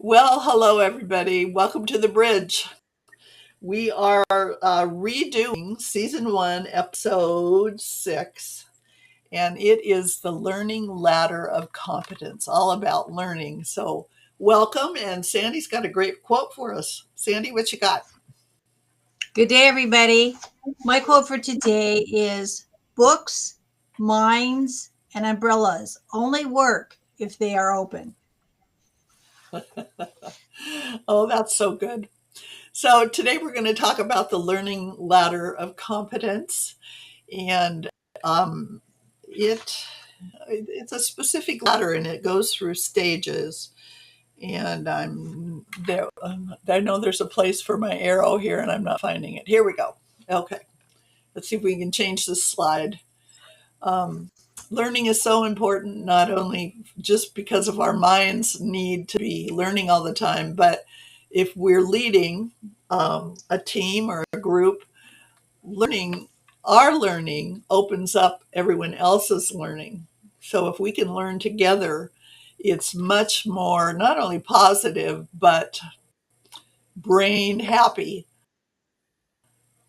Well, hello, everybody. Welcome to the bridge. We are redoing season one, episode six, and it is the learning ladder of competence, all about learning. So, welcome. And Sandy's got a great quote for us. Sandy, what you got? Good day, everybody. My quote for today is books, minds, and umbrellas only work if they are open. Oh, that's so good. So, today we're going to talk about the learning ladder of competence. And um, it it's a specific ladder and it goes through stages. And I'm there. I know there's a place for my arrow here, and I'm not finding it. Here we go. Okay, let's see if we can change this slide. Um, Learning is so important, not only just because of our minds need to be learning all the time, but if we're leading a team or a group, learning, our learning opens up everyone else's learning. So if we can learn together, it's much more not only positive, but brain happy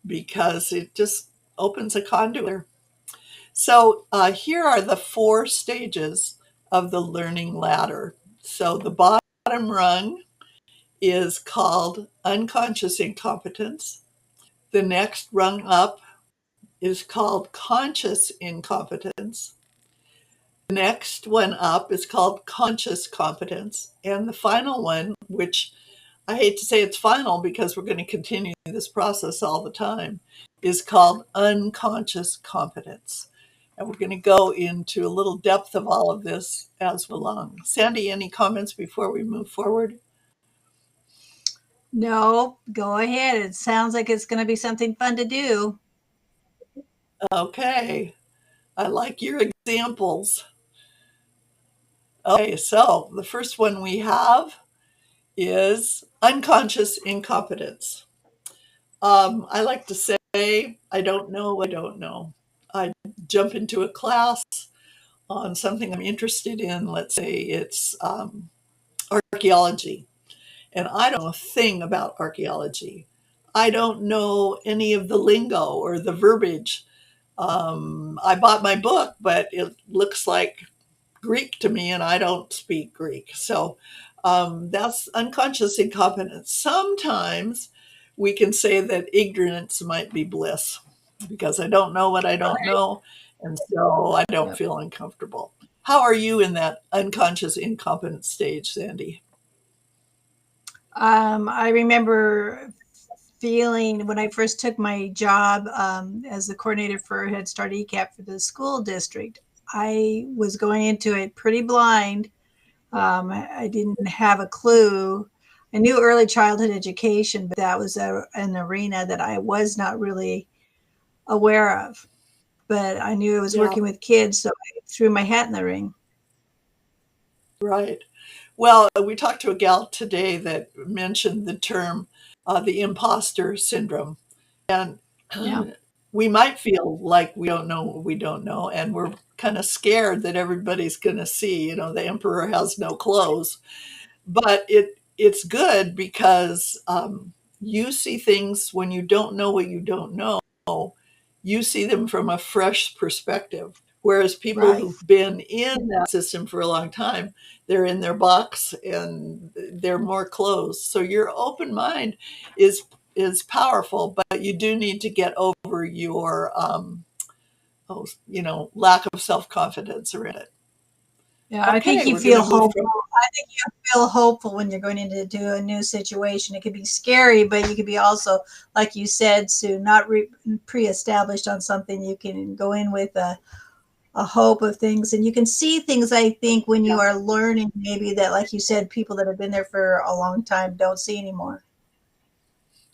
because it just opens a conduit. So here are the four stages of the learning ladder. So the bottom rung is called unconscious incompetence. The next rung up is called conscious incompetence. The next one up is called conscious competence. And the final one, which I hate to say it's final because we're going to continue this process all the time, is called unconscious competence. And we're going to go into a little depth of all of this as we go along. Sandy, any comments before we move forward? No, go ahead. It sounds like it's going to be something fun to do. Okay, I like your examples. Okay, so the first one we have is unconscious incompetence. I like to say, I don't know what I don't know. I jump into a class on something I'm interested in. Let's say it's archaeology, and I don't know a thing about archaeology. I don't know any of the lingo or the verbiage. I bought my book, but it looks like Greek to me, and I don't speak Greek. So that's unconscious incompetence. Sometimes we can say that ignorance might be bliss because I don't know what I don't know, and so I don't Yep. feel uncomfortable. How are you in that unconscious incompetence stage, Sandy? I remember feeling when I first took my job as the coordinator for Head Start ECAP for the school district, I was going into it pretty blind. I didn't have a clue. I knew early childhood education, but that was an arena that I was not really aware of. But I knew I was Yeah, working with kids, so I threw my hat in the ring. right. Well, we talked to a gal today that mentioned the term the imposter syndrome. And Yeah. we might feel like we don't know what we don't know, and we're kind of scared that everybody's going to see, the emperor has no clothes. But it's good because you see things when you don't know what you don't know. You see them from a fresh perspective. Whereas people Right. who've been in that system for a long time, they're in their box and they're more closed. So your open mind is powerful, but you do need to get over your lack of self confidence around it. Yeah, I think Okay, you we're going feel to move hopeful. from I think you feel hopeful when you're going into a new situation. It could be scary, but you could be also, like you said, Sue, not pre-established on something. You can go in with a hope of things, and you can see things. I think when yeah, you are learning, maybe that, like you said, people that have been there for a long time don't see anymore.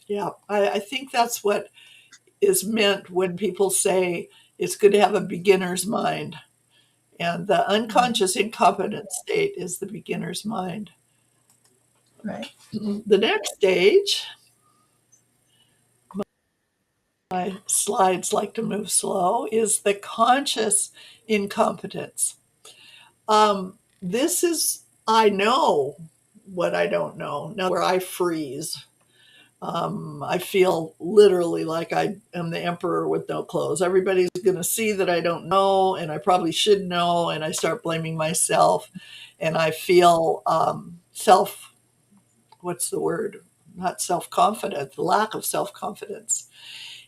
yeah. I think that's what is meant when people say it's good to have a beginner's mind. And the Right. unconscious incompetent state is the beginner's mind. Right. The next stage, my slides like to move slow, is the conscious incompetence. This is, I know what I don't know. Now, where I freeze. I feel literally like I am the emperor with no clothes. Everybody's going to see that I don't know, and I probably should know, and I start blaming myself, and I feel what's the word? Not self confidence, lack of self confidence.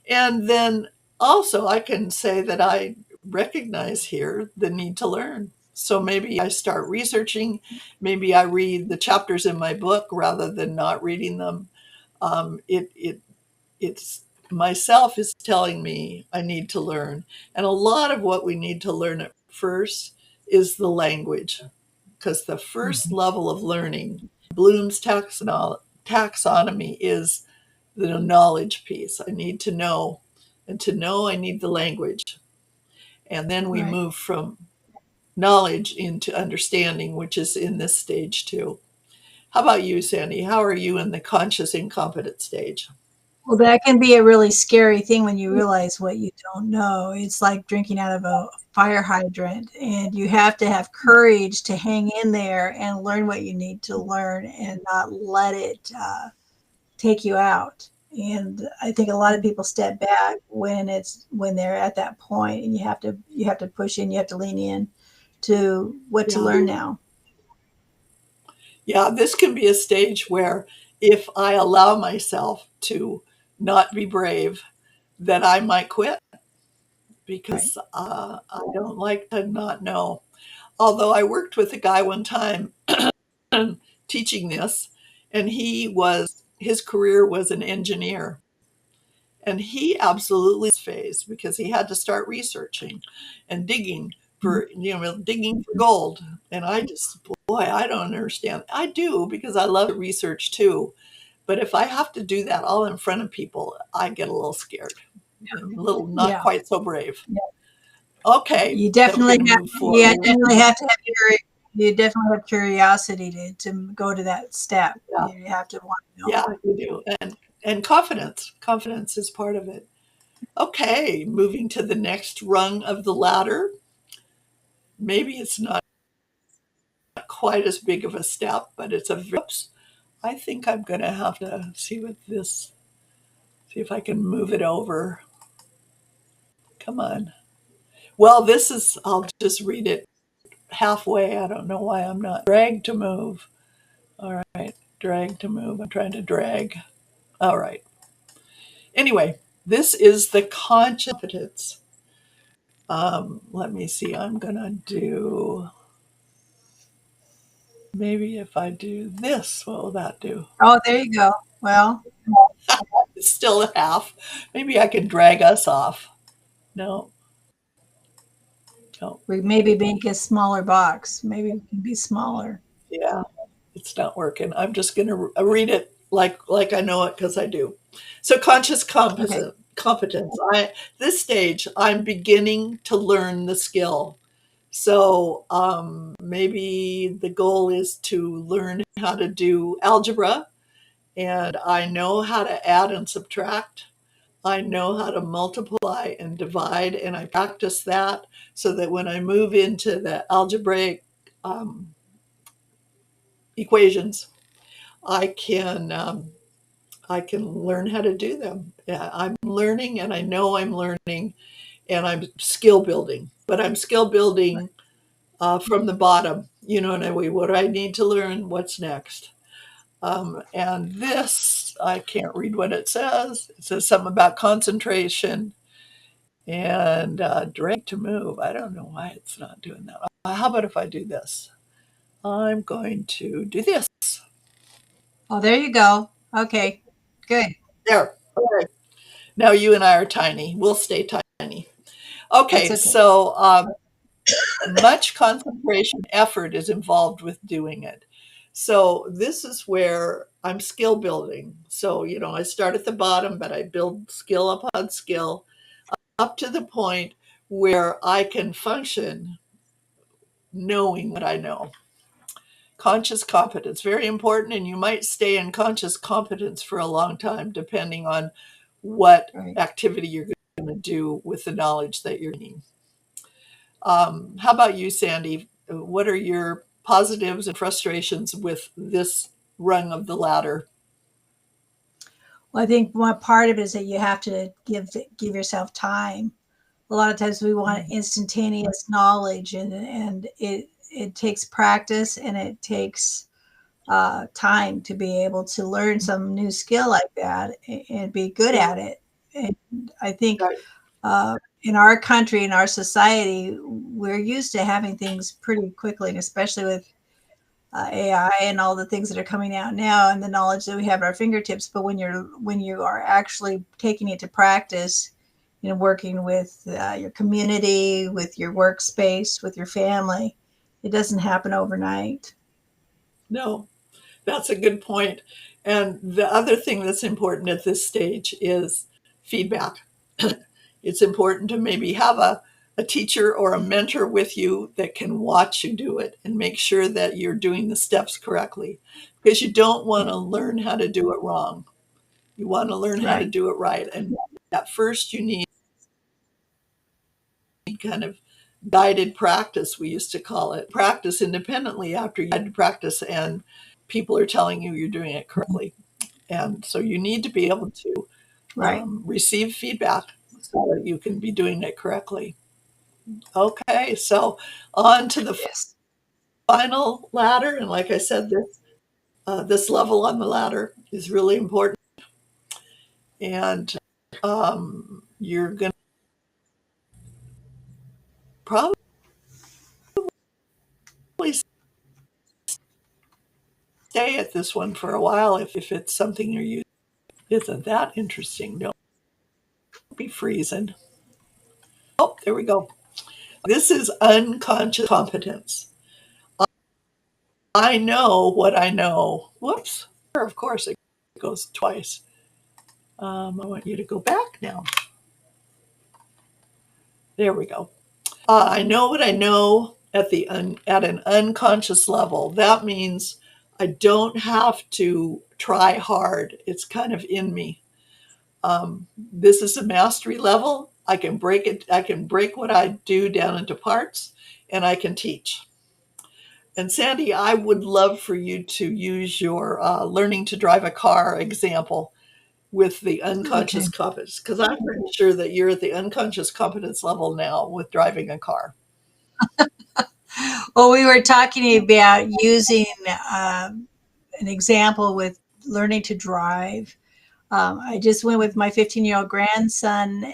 And then also, I can say that I recognize here the need to learn. So maybe I start researching, maybe I read the chapters in my book rather than not reading them. It's myself is telling me I need to learn. And a lot of what we need to learn at first is the language, because the first level of learning, Bloom's taxonomy, is the knowledge piece. I need to know. And to know, I need the language. And then we Right. move from knowledge into understanding, which is in this stage too. How about you, Sandy? How are you in the conscious incompetent stage? Well, that can be a really scary thing when you realize what you don't know. It's like drinking out of a fire hydrant, and you have to have courage to hang in there and learn what you need to learn and not let it take you out. And I think a lot of people step back when they're at that point, and you have to push in, you have to lean in to what to Yeah. learn now. Yeah, this can be a stage where if I allow myself to not be brave, then I might quit Right. because I don't like to not know. Although I worked with a guy one time teaching this, and his career was an engineer. And he absolutely phase because he had to start researching and digging for gold. And boy, I don't understand. I do because I love research too. But if I have to do that all in front of people, I get a little scared. I'm a little not Yeah. quite so brave. Okay, You then we're definitely going to have, move yeah, forward. definitely have to have you definitely have curiosity to go to that step. Yeah, You have to want to know. yeah, you do. And confidence. Confidence is part of it. Okay, moving to the next rung of the ladder. Maybe it's not quite as big of a step, but oops. I think I'm going to have to see if I can move it over. Come on. Well, I'll just read it halfway. I don't know why I'm not. Drag to move. All right, drag to move. I'm trying to drag. All right. Anyway, this is the conscious competence. Let me see. I'm going to do, maybe if I do this, what will that do? Oh, there you go. Well, It's still a half. Maybe I can drag us off. No, no. we maybe make a smaller box. Maybe it can be smaller. Yeah, it's not working. I'm just going to read it like I know it because I do. So conscious Okay. competence. This stage, I'm beginning to learn the skill. So maybe the goal is to learn how to do algebra, and I know how to add and subtract. I know how to multiply and divide, and I practice that so that when I move into the algebraic um, equations, I can I can learn how to do them. Yeah, I'm learning, and I know I'm learning, and I'm skill building. But I'm skill building from the bottom. You know, what do I need to learn? What's next? And this, I can't read what it says. It says something about concentration and drag to move. I don't know why it's not doing that. How about if I do this? I'm going to do this. Oh, there you go. Okay. Good. There. Okay. Now you and I are tiny. We'll stay tiny. That's Okay, okay. so much concentration effort is involved with doing it. So this is where I'm skill building. So, I start at the bottom, but I build skill upon skill up to the point where I can function knowing what I know. Conscious competence, very important, and you might stay in conscious competence for a long time, depending on what Right. activity you're going to do with the knowledge that you're gaining. How about you, Sandy? What are your positives and frustrations with this rung of the ladder? Well, I think one part of it is that you have to give yourself time. A lot of times we want instantaneous knowledge, and it takes practice, and it takes time to be able to learn some new skill like that and be good at it. And I think in our country, in our society, we're used to having things pretty quickly, and especially with AI and all the things that are coming out now, and the knowledge that we have at our fingertips. But when you are actually taking it to practice, working with your community, with your workspace, with your family, it doesn't happen overnight. No, that's a good point. And the other thing that's important at this stage is feedback. It's important to maybe have a teacher or a mentor with you that can watch you do it and make sure that you're doing the steps correctly, because you don't want to learn how to do it wrong. You want to learn how to do it right. And at first you need kind of guided practice, we used to call it. Practice independently after you had to practice and people are telling you you're doing it correctly. And so you need to be able to receive feedback so that you can be doing it correctly. Okay, so on to the final ladder. And like I said, this level on the ladder is really important. And you're going to probably stay at this one for a while if it's something you're using. Isn't that interesting? Don't be freezing. Oh, there we go. This is unconscious competence. I know what I know. Whoops. Of course, it goes twice. I want you to go back now. There we go. I know what I know at an unconscious level. That means I don't have to try hard. It's kind of in me. This is a mastery level. I can break it. I can break what I do down into parts, and I can teach. And Sandy, I would love for you to use your learning to drive a car example with the unconscious competence, because I'm pretty sure that you're at the unconscious competence level now with driving a car. Well, we were talking about using an example with learning to drive. I just went with my 15-year-old grandson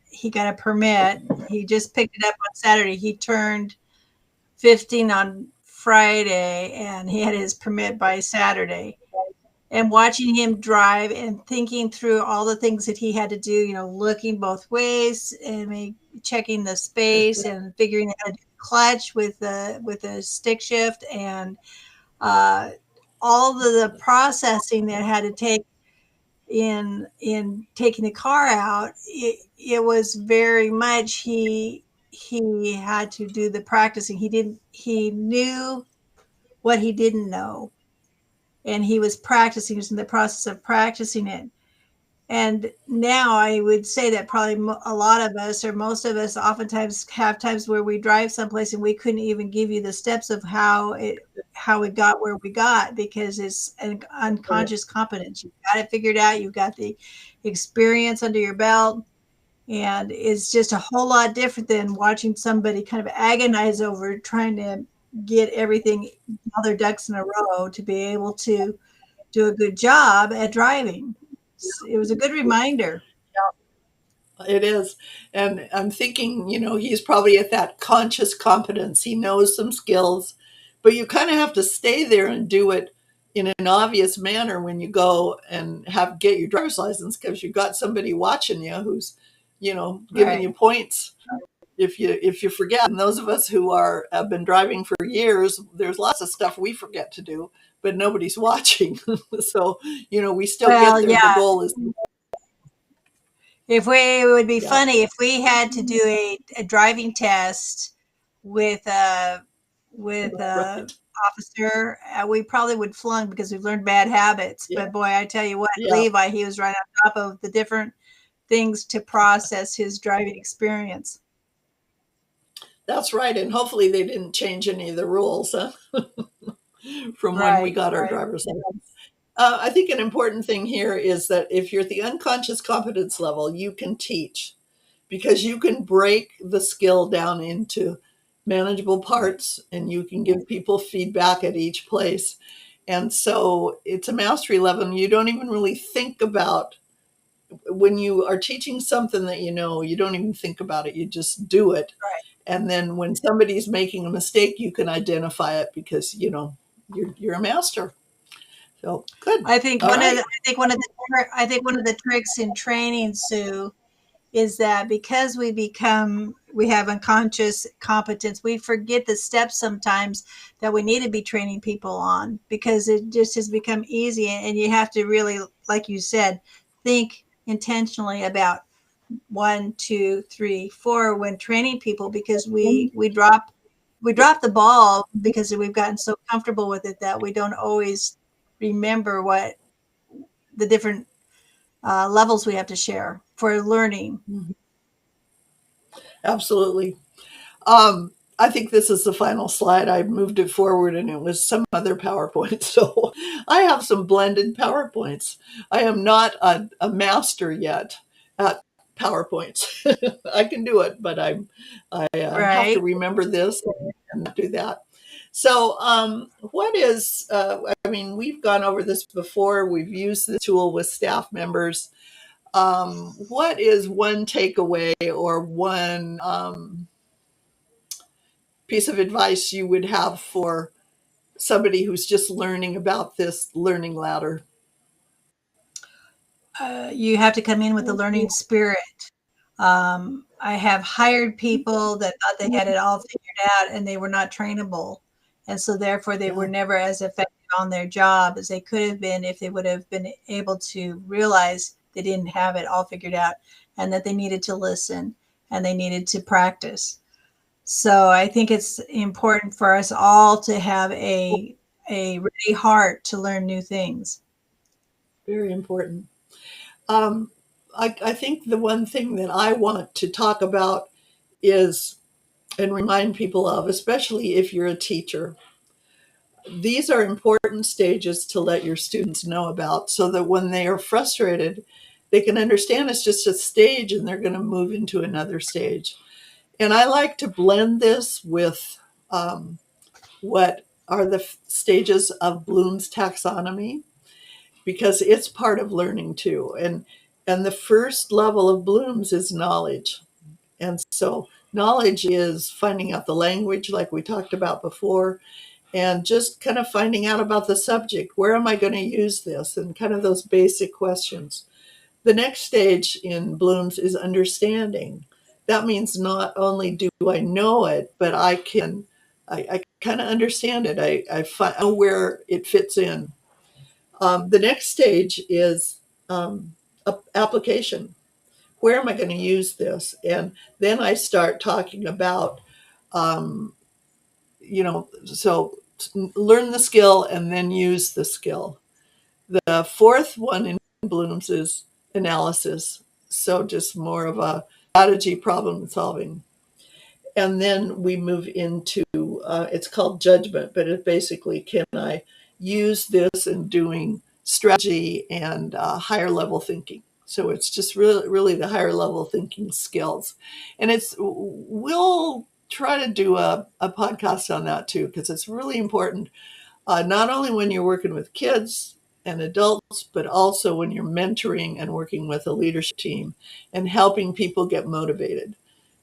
he got a permit. He just picked it up on Saturday. He turned 15 on Friday, and he had his permit by Saturday. And watching him drive and thinking through all the things that he had to do, looking both ways and checking the space and figuring out how to do clutch with the stick shift, and all the processing that had to take in taking the car out. It was very much he had to do the practicing. He knew what he didn't know, and he was practicing. He was in the process of practicing it. And now I would say that probably a lot of us, or most of us, oftentimes have times where we drive someplace and we couldn't even give you the steps of how it got where we got, because it's an unconscious competence. You've got it figured out. You've got the experience under your belt. And it's just a whole lot different than watching somebody kind of agonize over trying to get everything, all their ducks in a row to be able to do a good job at driving. It was a good reminder. It is. And I'm thinking, he's probably at that conscious competence. He knows some skills, but you kind of have to stay there and do it in an obvious manner when you go and get your driver's license, because you've got somebody watching you who's, giving you points if you forget. And those of us who have been driving for years, there's lots of stuff we forget to do, but nobody's watching. So, we still get there. The goal is. It would be funny if we had to do a driving test with a officer. We probably would flunk because we've learned bad habits. Yeah. But boy, I tell you what, Levi, he was right on top of the different things to process his driving experience. That's right. And hopefully they didn't change any of the rules from when we Right, got our right. driver's license. I think an important thing here is that if you're at the unconscious competence level, you can teach because you can break the skill down into manageable parts and you can give people feedback at each place. And so it's a mastery level, and you don't even really think about when you are teaching something that you don't even think about it, you just do it. Right. And then when somebody's making a mistake, you can identify it because you're a master. So good. I think All one of right. the, I think one of the tricks in training, Sue, is that because we have unconscious competence, we forget the steps sometimes that we need to be training people on because it just has become easy, and you have to really, like you said, think intentionally about 1, 2, 3, 4 when training people, because we drop the ball because we've gotten so comfortable with it that we don't always remember what the different levels we have to share for learning. Absolutely. I think this is the final slide. I moved it forward and it was some other PowerPoint. So I have some blended PowerPoints. I am not a master yet at PowerPoints. I can do it, but I have to Right. remember this and do that. So, what is, I mean, we've gone over this before. We've used the tool with staff members. What is one takeaway or one piece of advice you would have for somebody who's just learning about this learning ladder? You have to come in with a learning spirit. I have hired people that thought they had it all figured out and they were not trainable. And so therefore they were Yeah. never as effective on their job as they could have been if they would have been able to realize they didn't have it all figured out and that they needed to listen and they needed to practice. So I think it's important for us all to have a ready heart to learn new things. Very important. Um, I think the one thing that I want to talk about is, and remind people of, especially if you're a teacher, these are important stages to let your students know about so that when they are frustrated, they can understand it's just a stage and they're going to move into another stage. And I like to blend this with what are the stages of Bloom's taxonomy, because it's part of learning too. And the first level of Bloom's is knowledge. And so knowledge is finding out the language like we talked about before, and just kind of finding out about the subject. Where am I going to use this? And kind of those basic questions. The next stage in Bloom's is understanding. That means not only do I know it, but I kind of understand it. I know where it fits in. The next stage is application. Where am I going to use this? And then I start talking about, um, so learn the skill and then use the skill. The fourth one in Bloom's is analysis. So just more of a strategy problem solving. And then we move into, it's called judgment, but it basically, can I use this in doing strategy and higher level thinking? So it's just really the higher level thinking skills. And we'll try to do a podcast on that too, because it's really important, not only when you're working with kids and adults, but also when you're mentoring and working with a leadership team and helping people get motivated.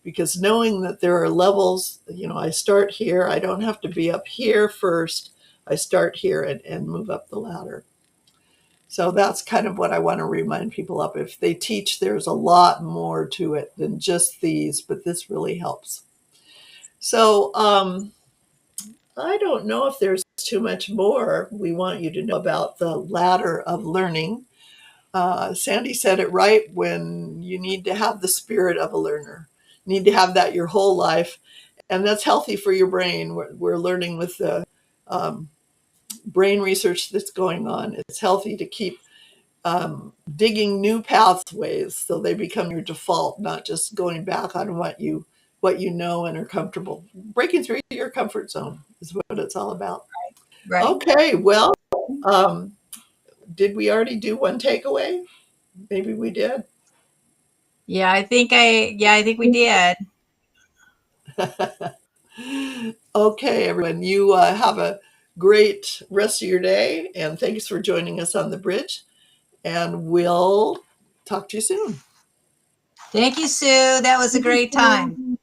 Because knowing that there are levels, I start here, I don't have to be up here first. I start here and move up the ladder. So that's kind of what I want to remind people of. If they teach, there's a lot more to it than just these, but this really helps. So, I don't know if there's too much more we want you to know about the ladder of learning. Sandy said it right, when you need to have the spirit of a learner. You need to have that your whole life, and that's healthy for your brain. We're learning with the um, brain research that's going on. It's healthy to keep digging new pathways so they become your default, not just going back on what you what you know and are comfortable. Breaking through your comfort zone is what it's all about. Right. Okay, well, um, did we already do one takeaway? Maybe we did. Yeah, I think we did. Okay, everyone, you have a great rest of your day, and thanks for joining us on the bridge. And we'll talk to you soon. Thank you, Sue. That was a great time.